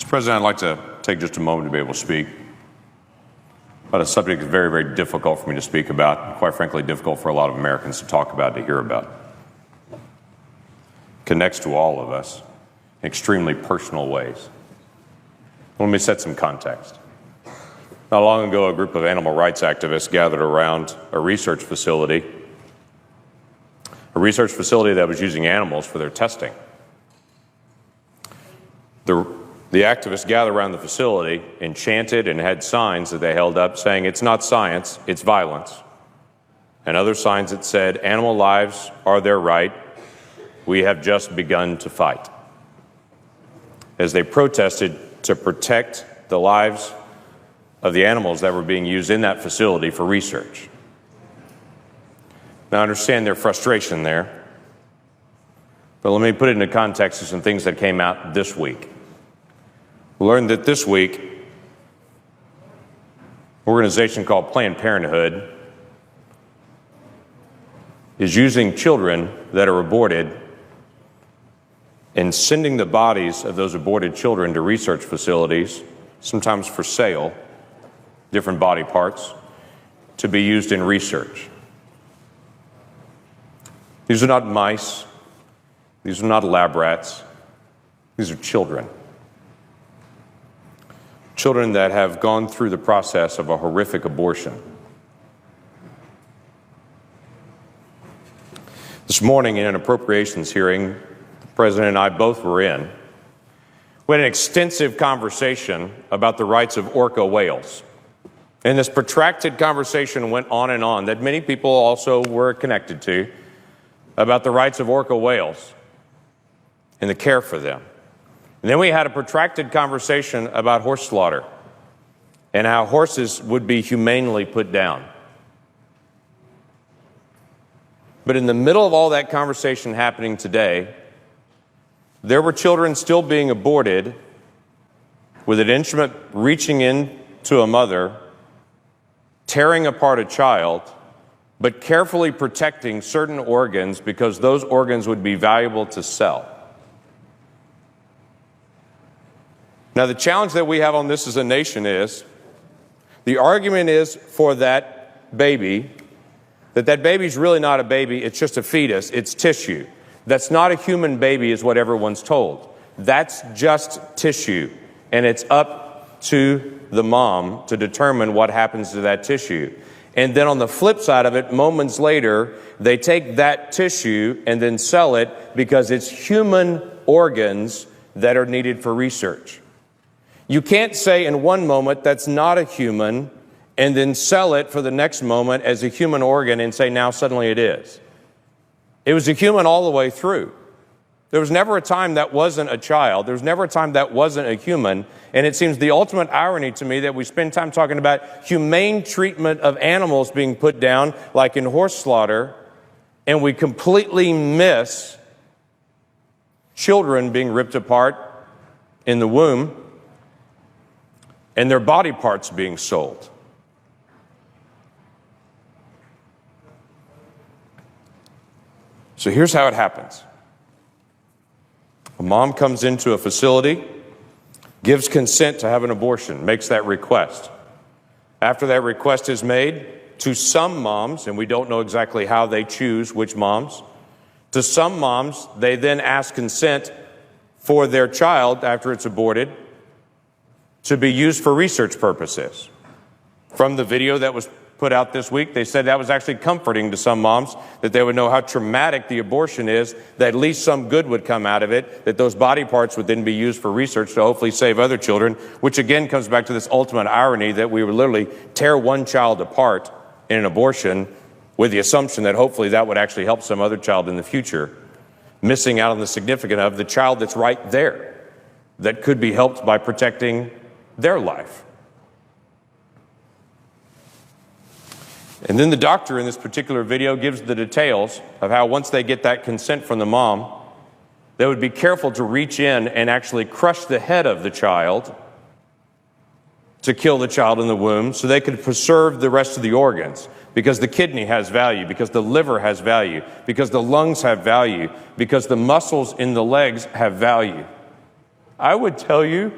Mr. President, I'd like to take just a moment to be able to speak about a subject that's very, very difficult for me to speak about, and quite frankly, difficult for a lot of Americans to talk about, to hear about. It connects to all of us in extremely personal ways. Let me set some context. Not long ago, a group of animal rights activists gathered around a research facility that was using animals for their testing. The activists gathered around the facility and chanted and had signs that they held up saying, "It's not science, it's violence." And other signs that said, "Animal lives are their right. We have just begun to fight." As they protested to protect the lives of the animals that were being used in that facility for research. Now, I understand their frustration there, but let me put it into context of some things that came out this week. We learned that this week, an organization called Planned Parenthood is using children that are aborted and sending the bodies of those aborted children to research facilities, sometimes for sale, different body parts, to be used in research. These are not mice. These are not lab rats. These are children. Children that have gone through the process of a horrific abortion. This morning in an appropriations hearing, the President and I both were in, we had an extensive conversation about the rights of orca whales. And this protracted conversation went on and on that many people also were connected to about the rights of orca whales and the care for them. And then we had a protracted conversation about horse slaughter and how horses would be humanely put down. But in the middle of all that conversation happening today, there were children still being aborted with an instrument reaching in to a mother, tearing apart a child, but carefully protecting certain organs because those organs would be valuable to sell. Now, the challenge that we have on this as a nation is, the argument is for that baby, that baby's really not a baby, it's just a fetus, it's tissue. That's not a human baby is what everyone's told. That's just tissue, and it's up to the mom to determine what happens to that tissue. And then on the flip side of it, moments later, they take that tissue and then sell it because it's human organs that are needed for research. You can't say in one moment that's not a human and then sell it for the next moment as a human organ and say now suddenly it is. It was a human all the way through. There was never a time that wasn't a child. There was never a time that wasn't a human. And it seems the ultimate irony to me that we spend time talking about humane treatment of animals being put down, like in horse slaughter, and we completely miss children being ripped apart in the womb and their body parts being sold. So here's how it happens. A mom comes into a facility, gives consent to have an abortion, makes that request. After that request is made, to some moms, and we don't know exactly how they choose which moms, to some moms, they then ask consent for their child after it's aborted to be used for research purposes. From the video that was put out this week, they said that was actually comforting to some moms, that they would know how traumatic the abortion is, that at least some good would come out of it, that those body parts would then be used for research to hopefully save other children, which again comes back to this ultimate irony that we would literally tear one child apart in an abortion with the assumption that hopefully that would actually help some other child in the future, missing out on the significance of the child that's right there that could be helped by protecting their life. And then the doctor in this particular video gives the details of how once they get that consent from the mom, they would be careful to reach in and actually crush the head of the child to kill the child in the womb so they could preserve the rest of the organs, because the kidney has value, because the liver has value, because the lungs have value, because the muscles in the legs have value. I would tell you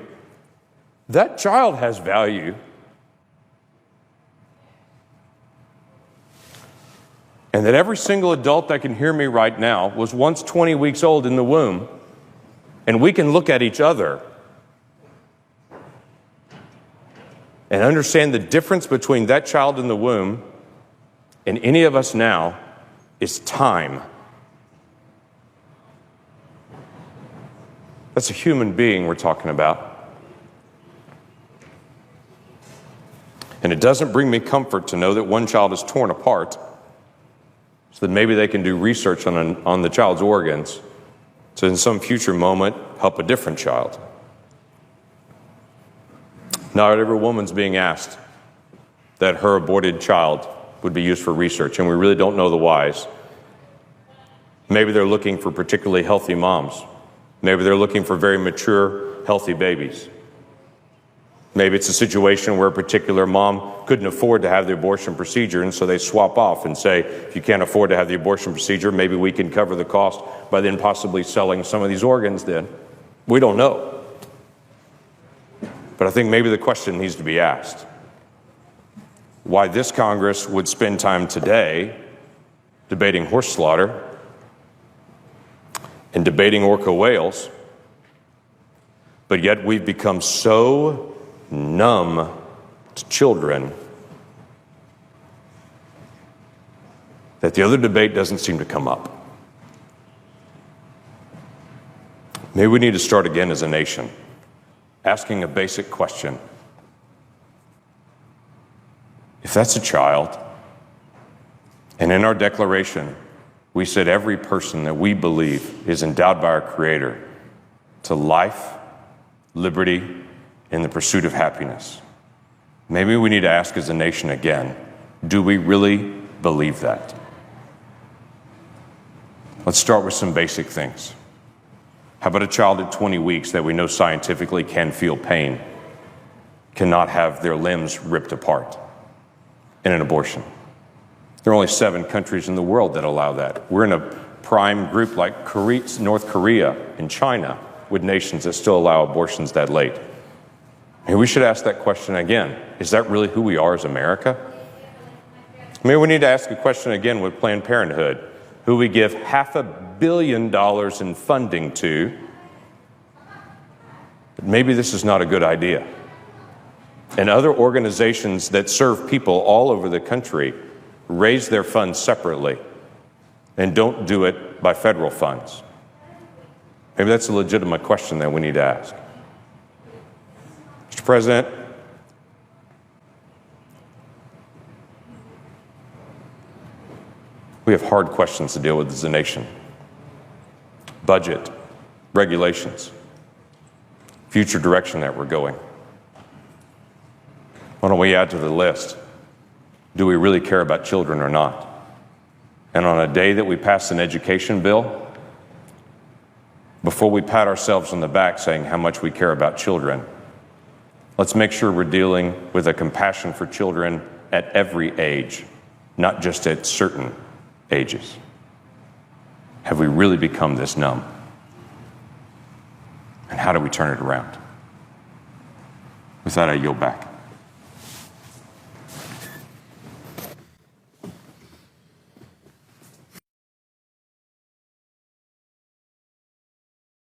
that child has value. And that every single adult that can hear me right now was once 20 weeks old in the womb, and we can look at each other and understand the difference between that child in the womb and any of us now is time. That's a human being we're talking about. And it doesn't bring me comfort to know that one child is torn apart, so that maybe they can do research on the child's organs to in some future moment help a different child. Not every woman's being asked that her aborted child would be used for research, and we really don't know the whys. Maybe they're looking for particularly healthy moms. Maybe they're looking for very mature, healthy babies. Maybe it's a situation where a particular mom couldn't afford to have the abortion procedure, and so they swap off and say, if you can't afford to have the abortion procedure, maybe we can cover the cost by then possibly selling some of these organs then. We don't know. But I think maybe the question needs to be asked. Why this Congress would spend time today debating horse slaughter and debating orca whales, but yet we've become so numb to children that the other debate doesn't seem to come up. Maybe we need to start again as a nation, asking a basic question. If that's a child, and in our declaration, we said every person that we believe is endowed by our Creator to life, liberty, and the pursuit of happiness. Maybe we need to ask as a nation again, do we really believe that? Let's start with some basic things. How about a child at 20 weeks that we know scientifically can feel pain, cannot have their limbs ripped apart in an abortion? There are only 7 countries in the world that allow that. We're in a prime group like North Korea and China with nations that still allow abortions that late. And we should ask that question again. Is that really who we are as America? Maybe we need to ask a question again with Planned Parenthood, who we give $500 million in funding to. But maybe this is not a good idea. And other organizations that serve people all over the country raise their funds separately and don't do it by federal funds. Maybe that's a legitimate question that we need to ask. Mr. President, we have hard questions to deal with as a nation. Budget, regulations, future direction that we're going. Why don't we add to the list? Do we really care about children or not? And on a day that we pass an education bill, before we pat ourselves on the back saying how much we care about children, let's make sure we're dealing with a compassion for children at every age, not just at certain ages. Have we really become this numb? And how do we turn it around? With that, I yield back.